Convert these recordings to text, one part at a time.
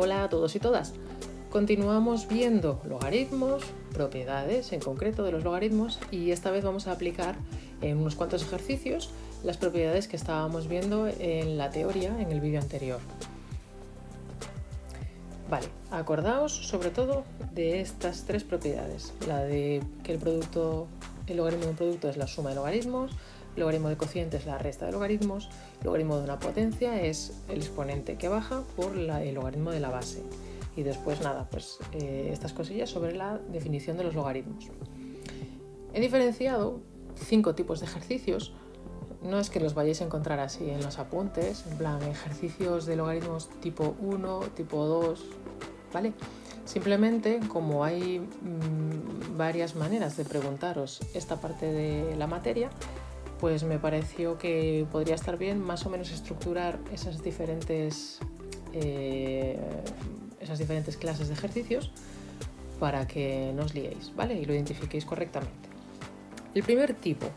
Hola a todos y todas. Continuamos viendo logaritmos, propiedades en concreto de los logaritmos, y esta vez vamos a aplicar en unos cuantos ejercicios las propiedades que estábamos viendo en la teoría en el vídeo anterior. Vale, acordaos sobre todo de estas tres propiedades: la de que el logaritmo de un producto es la suma de logaritmos, el logaritmo de cociente es la resta de logaritmos, el logaritmo de una potencia es el exponente que baja por el logaritmo de la base. Y después nada, pues estas cosillas sobre la definición de los logaritmos. He diferenciado 5 tipos de ejercicios. No es que los vayáis a encontrar así en los apuntes, en plan ejercicios de logaritmos tipo 1, tipo 2, ¿vale? Simplemente, como hay varias maneras de preguntaros esta parte de la materia, pues me pareció que podría estar bien más o menos estructurar esas diferentes clases de ejercicios para que no os liéis, ¿vale? Y lo identifiquéis correctamente. El primer tipo,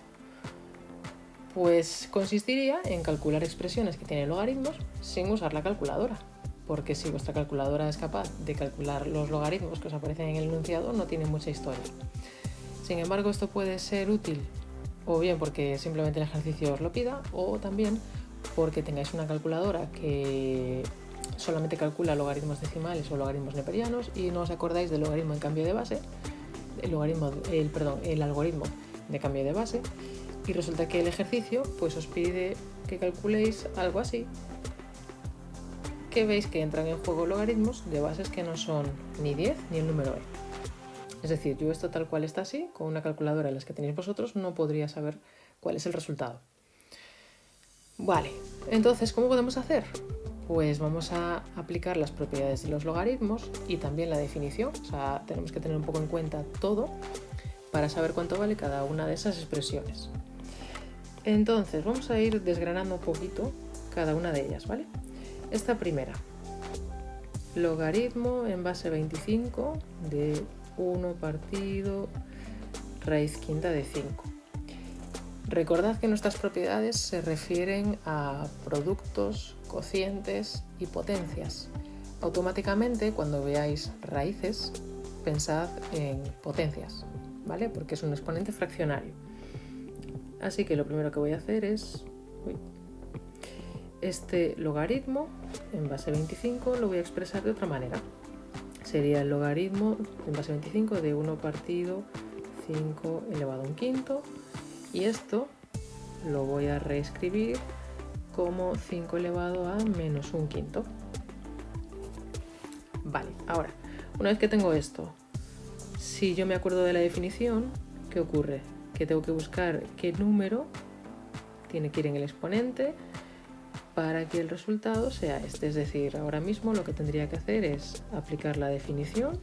pues consistiría en calcular expresiones que tienen logaritmos sin usar la calculadora, porque si vuestra calculadora es capaz de calcular los logaritmos que os aparecen en el enunciado, no tiene mucha historia. Sin embargo, esto puede ser útil o bien porque simplemente el ejercicio os lo pida, o también porque tengáis una calculadora que solamente calcula logaritmos decimales o logaritmos neperianos y no os acordáis del logaritmo en cambio de base, el algoritmo de cambio de base, y resulta que el ejercicio pues os pide que calculéis algo así, que veis que entran en juego logaritmos de bases que no son ni 10 ni el número e. Es decir, yo esto tal cual está así, con una calculadora en las que tenéis vosotros, no podría saber cuál es el resultado. Vale, entonces, ¿cómo podemos hacer? Pues vamos a aplicar las propiedades de los logaritmos y también la definición. O sea, tenemos que tener un poco en cuenta todo para saber cuánto vale cada una de esas expresiones. Entonces, vamos a ir desgranando un poquito cada una de ellas, ¿vale? Esta primera, logaritmo en base 25 de 1 partido raíz quinta de 5. Recordad que nuestras propiedades se refieren a productos, cocientes y potencias. Automáticamente, cuando veáis raíces, pensad en potencias, ¿vale? Porque es un exponente fraccionario. Así que lo primero que voy a hacer es... Este logaritmo en base 25 lo voy a expresar de otra manera. Sería el logaritmo en base 25 de 1 partido 5 elevado a un quinto, y esto lo voy a reescribir como 5 elevado a menos un quinto. Vale, ahora, una vez que tengo esto, si yo me acuerdo de la definición, ¿qué ocurre? Que tengo que buscar qué número tiene que ir en el exponente para que el resultado sea este. Es decir, ahora mismo lo que tendría que hacer es aplicar la definición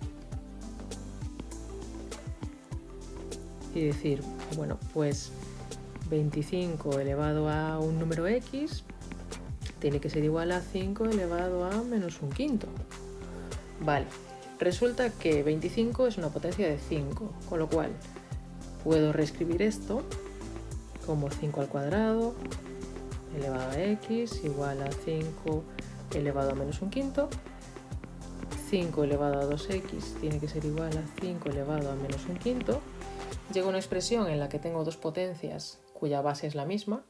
y decir, bueno, pues 25 elevado a un número x tiene que ser igual a 5 elevado a menos un quinto. Vale, resulta que 25 es una potencia de 5, con lo cual puedo reescribir esto como 5 al cuadrado elevado a x igual a 5 elevado a menos un quinto. 5 elevado a 2x tiene que ser igual a 5 elevado a menos un quinto. Llega una expresión en la que tengo dos potencias cuya base es la misma,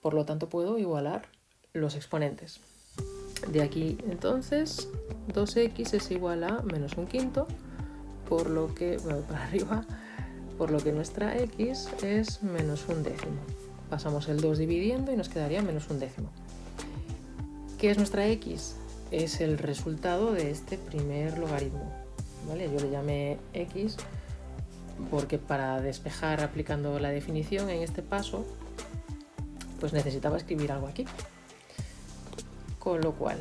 por lo tanto puedo igualar los exponentes. De aquí entonces 2x es igual a menos un quinto, por lo que me voy para arriba, por lo que nuestra x es menos un décimo. Pasamos el 2 dividiendo y nos quedaría menos un décimo. ¿Qué es nuestra x? Es el resultado de este primer logaritmo, ¿vale? Yo le llamé x porque para despejar aplicando la definición en este paso, pues necesitaba escribir algo aquí. Con lo cual,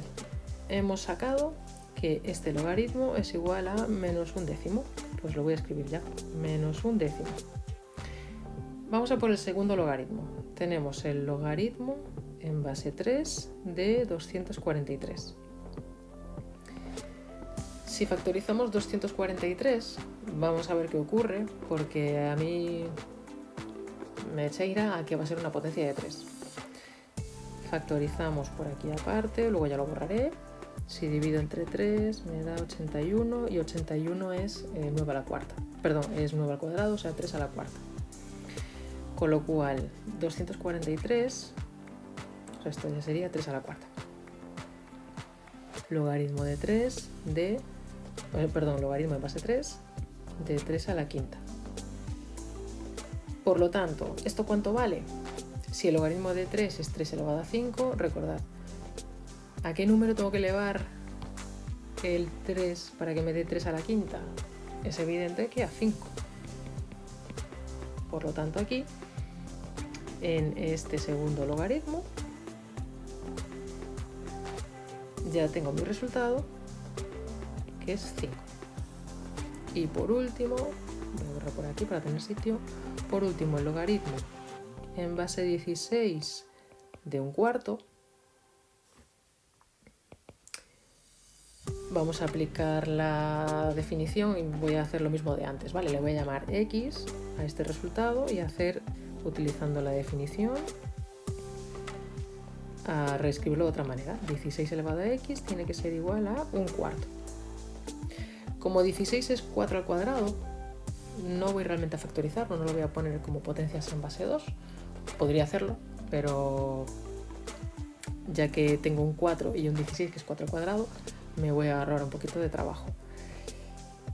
hemos sacado que este logaritmo es igual a menos un décimo. Pues lo voy a escribir ya, menos un décimo. Vamos a por el segundo logaritmo. Tenemos el logaritmo en base 3 de 243. Si factorizamos 243, vamos a ver qué ocurre, porque a mí me cheira a que va a ser una potencia de 3. Factorizamos por aquí aparte, luego ya lo borraré. Si divido entre 3 me da 81 y 81 es 9 a la cuarta. Perdón, es 9 al cuadrado, o sea 3 a la cuarta. Con lo cual 243, o sea, esto ya sería 3 a la cuarta. Logaritmo de 3 de... perdón, logaritmo de base 3 de 3 a la quinta. Por lo tanto, ¿esto cuánto vale? Si el logaritmo de 3 es 3 elevado a 5, recordad, ¿a qué número tengo que elevar el 3 para que me dé 3 a la quinta? Es evidente que a 5. Por lo tanto, aquí, en este segundo logaritmo, ya tengo mi resultado, que es 5. Y por último, voy a borrar por aquí para tener sitio, por último el logaritmo en base 16 de un cuarto. Vamos a aplicar la definición y voy a hacer lo mismo de antes, ¿vale? Le voy a llamar x a este resultado y hacer, utilizando la definición, a reescribirlo de otra manera. 16 elevado a x tiene que ser igual a un cuarto. Como 16 es 4 al cuadrado, no voy realmente a factorizarlo, no lo voy a poner como potencias en base 2. Podría hacerlo, pero ya que tengo un 4 y un 16 que es 4 al cuadrado, me voy a ahorrar un poquito de trabajo.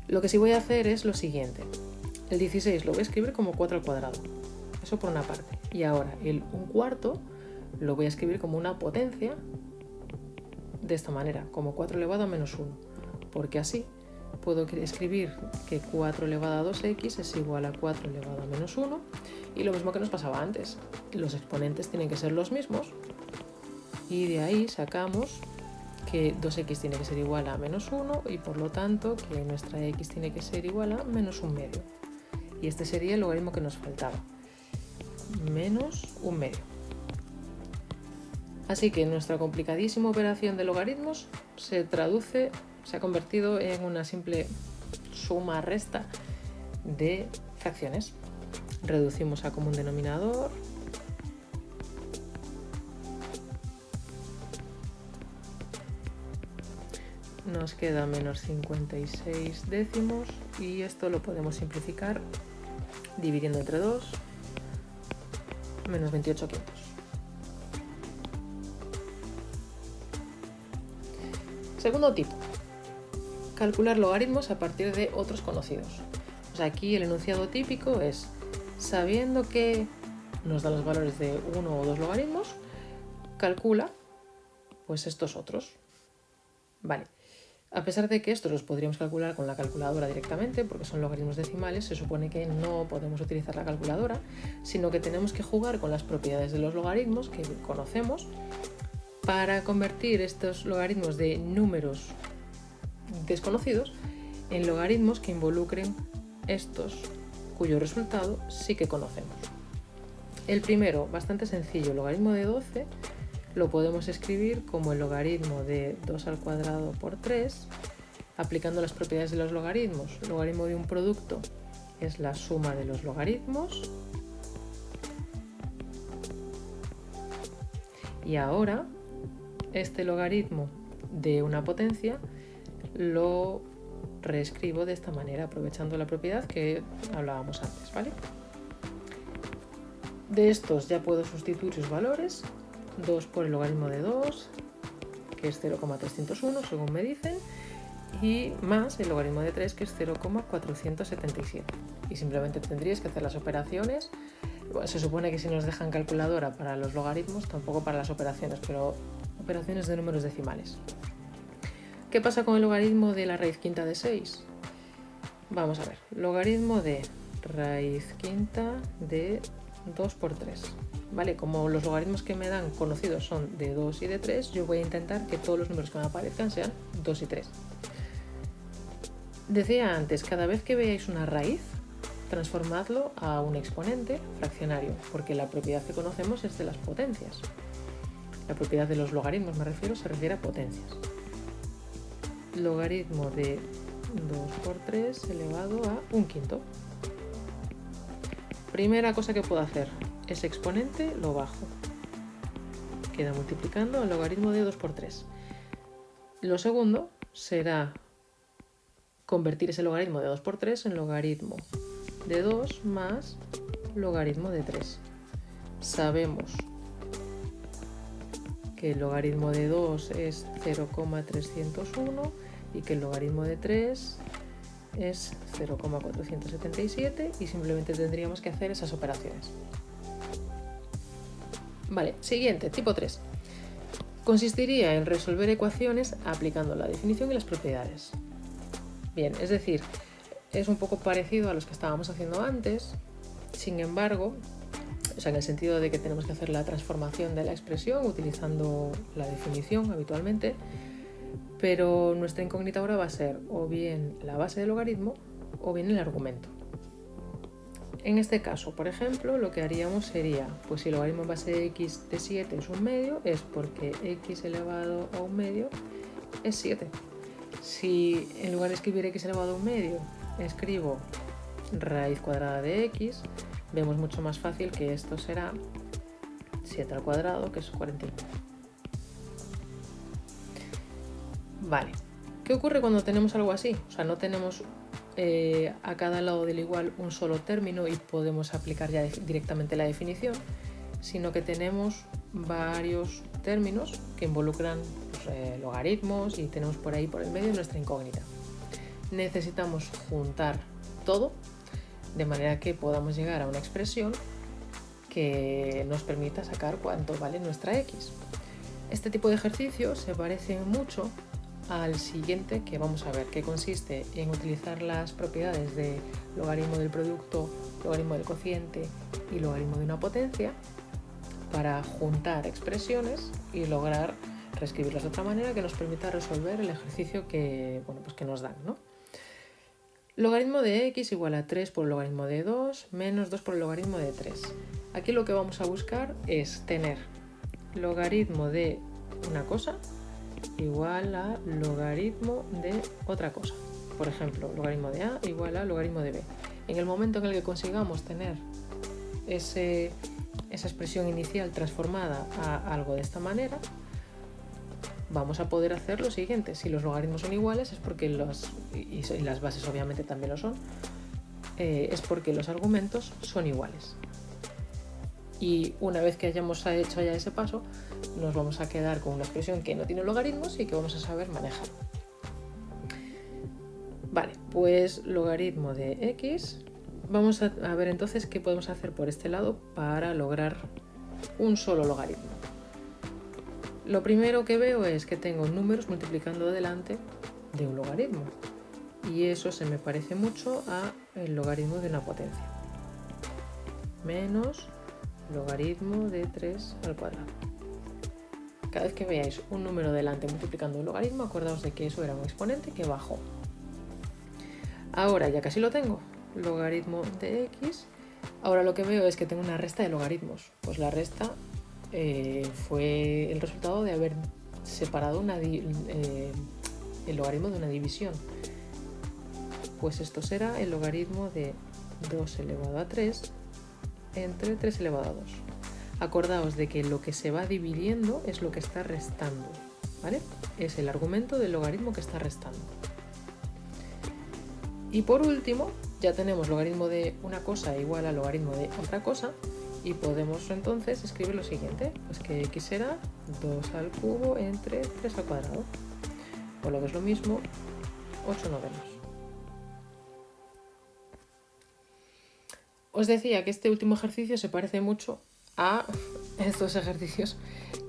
Lo que sí voy a hacer es lo siguiente. El 16 lo voy a escribir como 4 al cuadrado. Eso por una parte. Y ahora el un cuarto lo voy a escribir como una potencia de esta manera, como 4 elevado a menos 1. Porque así puedo escribir que 4 elevado a 2x es igual a 4 elevado a menos 1. Y lo mismo que nos pasaba antes. Los exponentes tienen que ser los mismos. Y de ahí sacamos que 2x tiene que ser igual a menos 1 y por lo tanto que nuestra x tiene que ser igual a menos 1 medio. Y este sería el logaritmo que nos faltaba. Menos 1 medio. Así que nuestra complicadísima operación de logaritmos se ha convertido en una simple suma-resta de fracciones. Reducimos a común denominador. Nos queda menos 56 décimos y esto lo podemos simplificar dividiendo entre 2, menos 28 quintos. Segundo tipo, calcular logaritmos a partir de otros conocidos. Pues aquí el enunciado típico es, sabiendo que nos da los valores de uno o dos logaritmos, calcula pues estos otros. Vale. A pesar de que estos los podríamos calcular con la calculadora directamente, porque son logaritmos decimales, se supone que no podemos utilizar la calculadora, sino que tenemos que jugar con las propiedades de los logaritmos que conocemos para convertir estos logaritmos de números desconocidos en logaritmos que involucren estos, cuyo resultado sí que conocemos. El primero, bastante sencillo, el logaritmo de 12, lo podemos escribir como el logaritmo de 2 al cuadrado por 3, aplicando las propiedades de los logaritmos. El logaritmo de un producto es la suma de los logaritmos. Y ahora, este logaritmo de una potencia lo reescribo de esta manera, aprovechando la propiedad que hablábamos antes, ¿vale? De estos ya puedo sustituir sus valores. 2 por el logaritmo de 2, que es 0,301 según me dicen, y más el logaritmo de 3, que es 0,477. Y simplemente tendríais que hacer las operaciones. Bueno, se supone que si nos dejan calculadora para los logaritmos, tampoco para las operaciones, pero operaciones de números decimales. ¿Qué pasa con el logaritmo de la raíz quinta de 6? Vamos a ver, logaritmo de raíz quinta de 2 por 3. ¿Vale? Como los logaritmos que me dan conocidos son de 2 y de 3, yo voy a intentar que todos los números que me aparezcan sean 2 y 3. Decía antes, cada vez que veáis una raíz, transformadlo a un exponente fraccionario, porque la propiedad que conocemos es de las potencias. La propiedad de los logaritmos, me refiero, se refiere a potencias. Logaritmo de 2 por 3 elevado a un quinto. Primera cosa que puedo hacer, ese exponente lo bajo. Queda multiplicando el logaritmo de 2 por 3. Lo segundo será convertir ese logaritmo de 2 por 3 en logaritmo de 2 más logaritmo de 3. Sabemos que el logaritmo de 2 es 0,301 y que el logaritmo de 3 es 0,477 y simplemente tendríamos que hacer esas operaciones. Vale, siguiente, tipo 3. Consistiría en resolver ecuaciones aplicando la definición y las propiedades. Bien, es decir, es un poco parecido a los que estábamos haciendo antes, sin embargo, en el sentido de que tenemos que hacer la transformación de la expresión utilizando la definición habitualmente, pero nuestra incógnita ahora va a ser o bien la base del logaritmo o bien el argumento. En este caso, por ejemplo, lo que haríamos sería, pues si el logaritmo en base de x de 7 es 1/2, es porque x elevado a 1/2 es 7. Si en lugar de escribir x elevado a 1/2 escribo raíz cuadrada de x, vemos mucho más fácil que esto será 7 al cuadrado, que es 41. Vale, ¿qué ocurre cuando tenemos algo así? O sea, no tenemos a cada lado del igual un solo término y podemos aplicar ya directamente la definición, sino que tenemos varios términos que involucran logaritmos y tenemos por ahí por el medio nuestra incógnita. Necesitamos juntar todo de manera que podamos llegar a una expresión que nos permita sacar cuánto vale nuestra x. Este tipo de ejercicio se parece mucho al siguiente que vamos a ver, que consiste en utilizar las propiedades de logaritmo del producto, logaritmo del cociente y logaritmo de una potencia para juntar expresiones y lograr reescribirlas de otra manera que nos permita resolver el ejercicio que nos dan, ¿no? Logaritmo de x igual a 3 por el logaritmo de 2 menos 2 por el logaritmo de 3. Aquí lo que vamos a buscar es tener logaritmo de una cosa igual a logaritmo de otra cosa. Por ejemplo, logaritmo de a igual a logaritmo de b. En el momento en el que consigamos tener esa expresión inicial transformada a algo de esta manera, vamos a poder hacer lo siguiente. Si los logaritmos son iguales es porque y las bases obviamente también lo son, es porque los argumentos son iguales. Y una vez que hayamos hecho ya ese paso, nos vamos a quedar con una expresión que no tiene logaritmos y que vamos a saber manejar. Vale, pues logaritmo de x. Vamos a ver entonces qué podemos hacer por este lado para lograr un solo logaritmo. Lo primero que veo es que tengo números multiplicando delante de un logaritmo. Y eso se me parece mucho a el logaritmo de una potencia. Menos logaritmo de 3 al cuadrado. Cada vez que veáis un número delante multiplicando un logaritmo, acordaos de que eso era un exponente que bajó. Ahora ya casi lo tengo, logaritmo de x. Ahora lo que veo es que tengo una resta de logaritmos. Pues la resta fue el resultado de haber separado el logaritmo de una división. Pues esto será el logaritmo de 2 elevado a 3 entre 3 elevado a 2. Acordaos de que lo que se va dividiendo es lo que está restando, ¿vale? Es el argumento del logaritmo que está restando. Y por último, ya tenemos logaritmo de una cosa igual a logaritmo de otra cosa y podemos entonces escribir lo siguiente, pues que x será 2 al cubo entre 3 al cuadrado, o lo que es lo mismo, 8 novenos. Os decía que este último ejercicio se parece mucho a estos ejercicios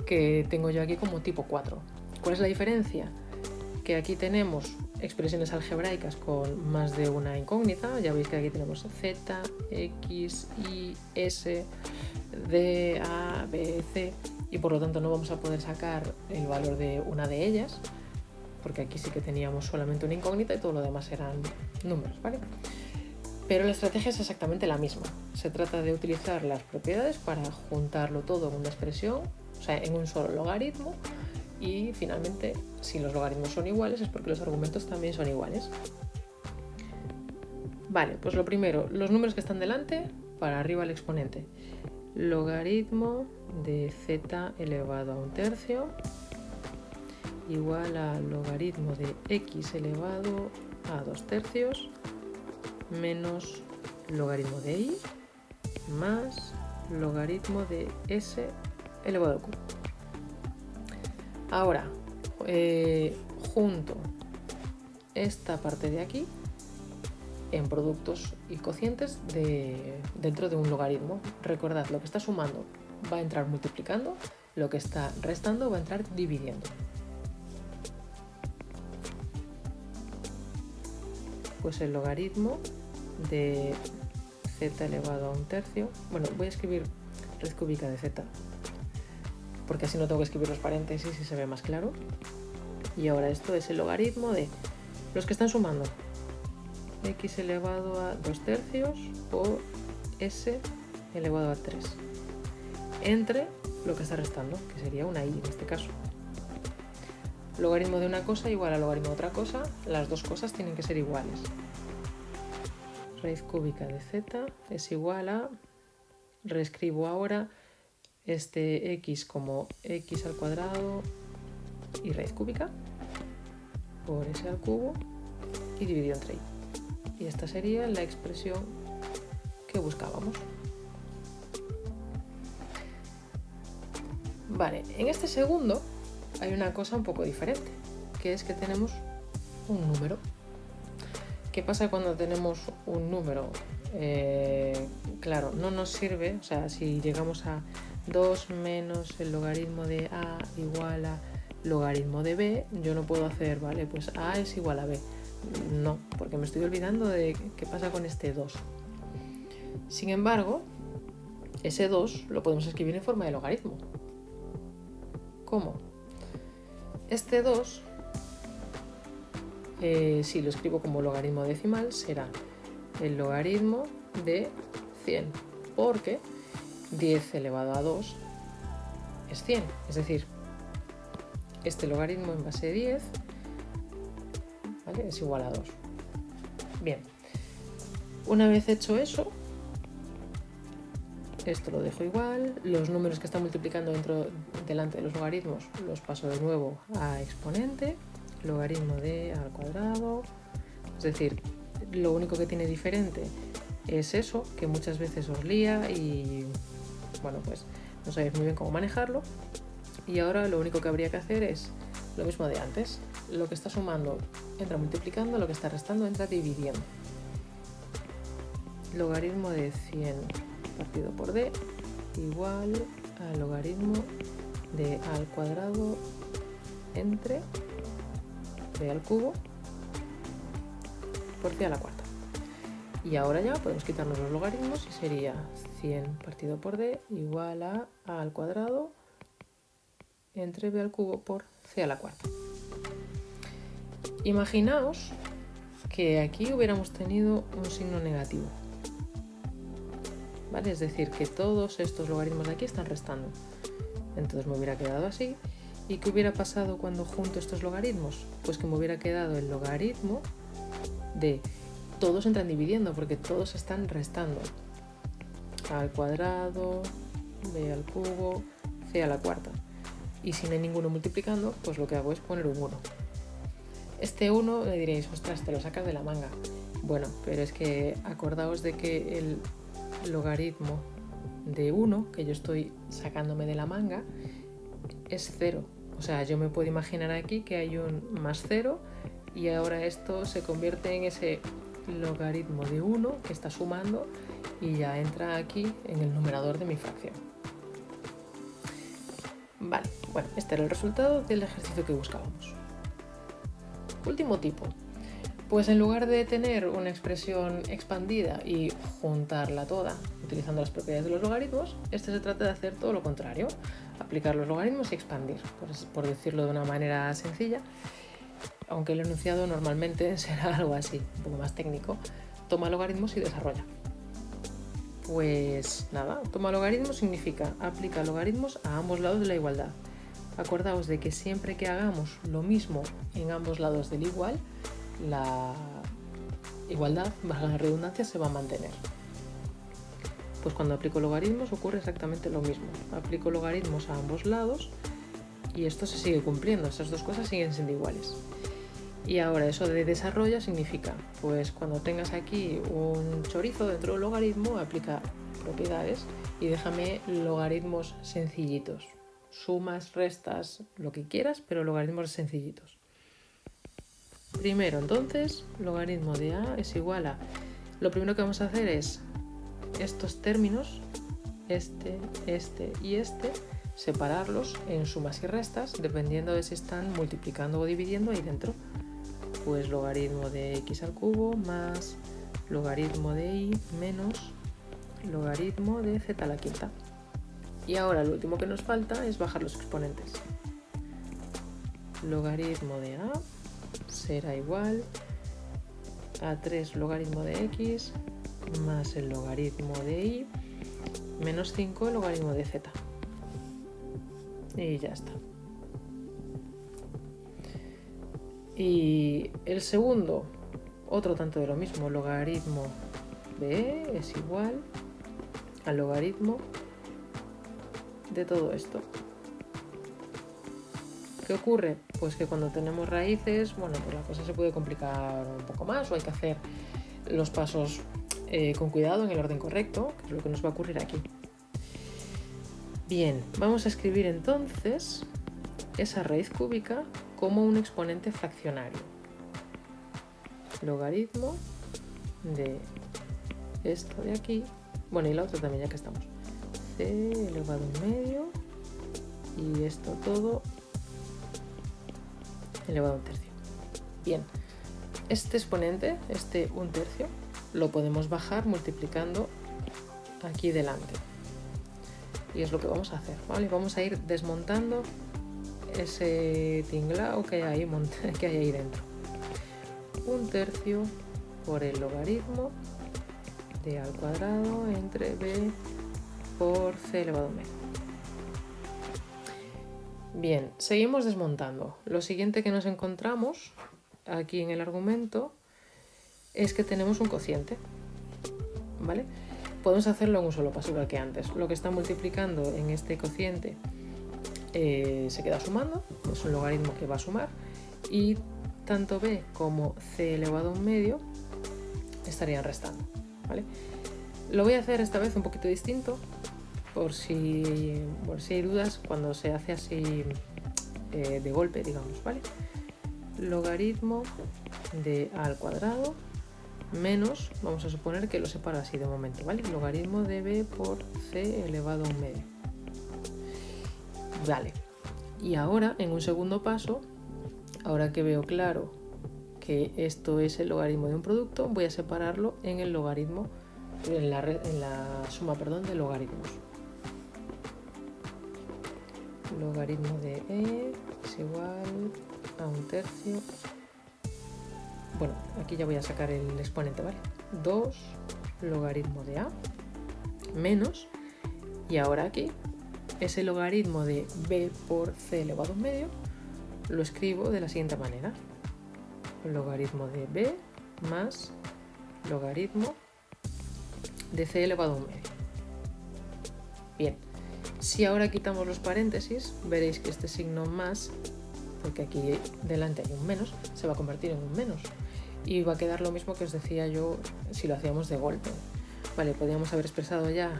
que tengo yo aquí como tipo 4. ¿Cuál es la diferencia? Que aquí tenemos expresiones algebraicas con más de una incógnita. Ya veis que aquí tenemos z, x, y, s, d, a, b, c, y por lo tanto no vamos a poder sacar el valor de una de ellas, porque aquí sí que teníamos solamente una incógnita y todo lo demás eran números, ¿vale? Pero la estrategia es exactamente la misma. Se trata de utilizar las propiedades para juntarlo todo en una expresión, o sea, en un solo logaritmo, y finalmente, si los logaritmos son iguales, es porque los argumentos también son iguales. Vale, pues lo primero, los números que están delante, para arriba el exponente. Logaritmo de z elevado a 1/3. igual a logaritmo de x elevado a 2/3 menos logaritmo de y más logaritmo de s elevado al cubo. Ahora, junto esta parte de aquí en productos y cocientes dentro de un logaritmo. Recordad, lo que está sumando va a entrar multiplicando, lo que está restando va a entrar dividiendo. Pues el logaritmo de z elevado a 1/3, bueno, voy a escribir raíz cúbica de z, porque así no tengo que escribir los paréntesis y se ve más claro. Y ahora esto es el logaritmo de los que están sumando, x elevado a 2/3 por s elevado a 3, entre lo que está restando, que sería una y en este caso. Logaritmo de una cosa igual a logaritmo de otra cosa, las dos cosas tienen que ser iguales. Raíz cúbica de z es igual a, reescribo ahora este x como x al cuadrado y raíz cúbica por s al cubo y dividido entre y. Y esta sería la expresión que buscábamos. Vale, en este segundo hay una cosa un poco diferente, que es que tenemos un número. ¿Qué pasa cuando tenemos un número? Claro, no nos sirve, o sea, si llegamos a 2 menos el logaritmo de a igual a logaritmo de b, yo no puedo hacer, vale, pues a es igual a b. No, porque me estoy olvidando de qué pasa con este 2. Sin embargo, ese 2 lo podemos escribir en forma de logaritmo. ¿Cómo? Este 2, si lo escribo como logaritmo decimal, será el logaritmo de 100, porque 10 elevado a 2 es 100, es decir, este logaritmo en base de 10, ¿vale?, es igual a 2. Bien, una vez hecho eso, esto lo dejo igual, los números que están multiplicando delante de los logaritmos los paso de nuevo a exponente, logaritmo de a al cuadrado, es decir, lo único que tiene diferente es eso, que muchas veces os lía y, bueno, pues no sabéis muy bien cómo manejarlo. Y ahora lo único que habría que hacer es lo mismo de antes. Lo que está sumando entra multiplicando, lo que está restando entra dividiendo. Logaritmo de 100 partido por d igual al logaritmo de a al cuadrado entre b al cubo por c a la cuarta. Y ahora ya podemos quitarnos los logaritmos y sería 100 partido por d igual a al cuadrado entre b al cubo por c a la cuarta. Imaginaos que aquí hubiéramos tenido un signo negativo, ¿vale? Es decir, que todos estos logaritmos de aquí están restando. Entonces me hubiera quedado así. ¿Y qué hubiera pasado cuando junto estos logaritmos? Pues que me hubiera quedado el logaritmo de todos entran dividiendo porque todos están restando. A al cuadrado, b al cubo, c a la cuarta. Y si no hay ninguno multiplicando, pues lo que hago es poner un 1. Este 1 me diréis, ostras, te lo sacas de la manga. Bueno, pero es que acordaos de que el logaritmo de 1 que yo estoy sacándome de la manga es 0. O sea, yo me puedo imaginar aquí que hay un más 0 y ahora esto se convierte en ese logaritmo de 1 que está sumando y ya entra aquí en el numerador de mi fracción. Vale, bueno, este era el resultado del ejercicio que buscábamos. Último tipo. Pues en lugar de tener una expresión expandida y juntarla toda utilizando las propiedades de los logaritmos, este se trata de hacer todo lo contrario, aplicar los logaritmos y expandir, por decirlo de una manera sencilla, aunque el enunciado normalmente será algo así, un poco más técnico. Toma logaritmos y desarrolla. Pues nada, toma logaritmos significa aplica logaritmos a ambos lados de la igualdad. Acordaos de que siempre que hagamos lo mismo en ambos lados del igual, la igualdad, bajo la redundancia, se va a mantener. Pues cuando aplico logaritmos ocurre exactamente lo mismo. Aplico logaritmos a ambos lados y esto se sigue cumpliendo, esas dos cosas siguen siendo iguales. Y ahora eso de desarrolla significa, pues cuando tengas aquí un chorizo dentro del logaritmo, aplica propiedades y déjame logaritmos sencillitos. Sumas, restas, lo que quieras, pero logaritmos sencillitos. Primero, entonces, logaritmo de a es igual a... Lo primero que vamos a hacer es estos términos, este y este, separarlos en sumas y restas, dependiendo de si están multiplicando o dividiendo ahí dentro. Pues logaritmo de x al cubo más logaritmo de y menos logaritmo de z a la quinta. Y ahora lo último que nos falta es bajar los exponentes. Logaritmo de a será igual a 3 logaritmo de x más el logaritmo de y menos 5 el logaritmo de z. Y ya está. Y el segundo, otro tanto de lo mismo, logaritmo de e es igual al logaritmo de todo esto. ¿Qué ocurre? Pues que cuando tenemos raíces, bueno, pues la cosa se puede complicar un poco más o hay que hacer los pasos con cuidado en el orden correcto, que es lo que nos va a ocurrir aquí. Bien, vamos a escribir entonces esa raíz cúbica como un exponente fraccionario. Logaritmo de esto de aquí, bueno, y la otra también ya que estamos, c elevado a 1/2 y esto todo elevado a 1/3. Bien, este exponente, este 1/3, lo podemos bajar multiplicando aquí delante. Y es lo que vamos a hacer, ¿vale? Vamos a ir desmontando ese tinglao que hay ahí dentro. 1/3 por el logaritmo de a al cuadrado entre b por c elevado a 1/2. Bien, seguimos desmontando. Lo siguiente que nos encontramos aquí en el argumento es que tenemos un cociente, ¿vale? Podemos hacerlo en un solo paso igual que antes. Lo que está multiplicando en este cociente se queda sumando, es un logaritmo que va a sumar, y tanto b como c elevado a 1/2 estarían restando, ¿vale? Lo voy a hacer esta vez un poquito distinto, por si hay dudas cuando se hace así de golpe, digamos, ¿vale? Logaritmo de a al cuadrado menos, vamos a suponer que lo separo así de momento, ¿vale? Logaritmo de b por c elevado a 1/2. Vale, y ahora en un segundo paso, ahora que veo claro que esto es el logaritmo de un producto, voy a separarlo en el logaritmo, en la suma, perdón, de logaritmos. Logaritmo de e es igual a 1/3. Bueno, aquí ya voy a sacar el exponente, ¿vale? 2 logaritmo de a menos, y ahora aquí ese logaritmo de b por c elevado a 1/2 lo escribo de la siguiente manera. Logaritmo de b más logaritmo de c elevado a 1/2. Bien, si ahora quitamos los paréntesis, veréis que este signo más, porque aquí delante hay un menos, se va a convertir en un menos. Y va a quedar lo mismo que os decía yo si lo hacíamos de golpe. Vale, podríamos haber expresado ya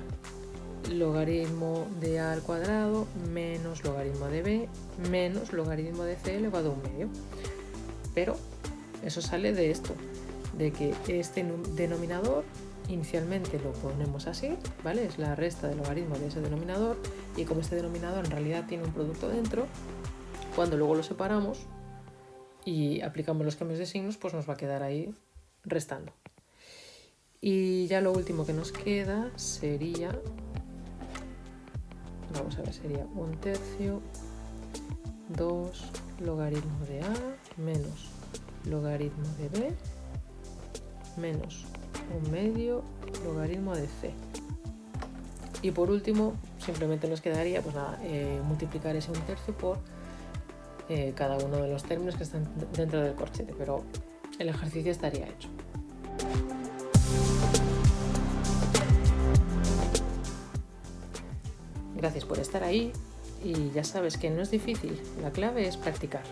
logaritmo de a al cuadrado menos logaritmo de b menos logaritmo de c elevado a 1/2. Pero eso sale de esto, de que este denominador inicialmente lo ponemos así, ¿vale? Es la resta del logaritmo de ese denominador, y como este denominador en realidad tiene un producto dentro, cuando luego lo separamos y aplicamos los cambios de signos, pues nos va a quedar ahí restando. Y ya lo último que nos queda sería, vamos a ver, sería 1/3, 2 logaritmo de a menos logaritmo de b menos 1/2 logaritmo de c. Y por último, simplemente nos quedaría, pues nada, multiplicar ese 1/3 por cada uno de los términos que están dentro del corchete, pero el ejercicio estaría hecho. Gracias por estar ahí y ya sabes que no es difícil, la clave es practicar.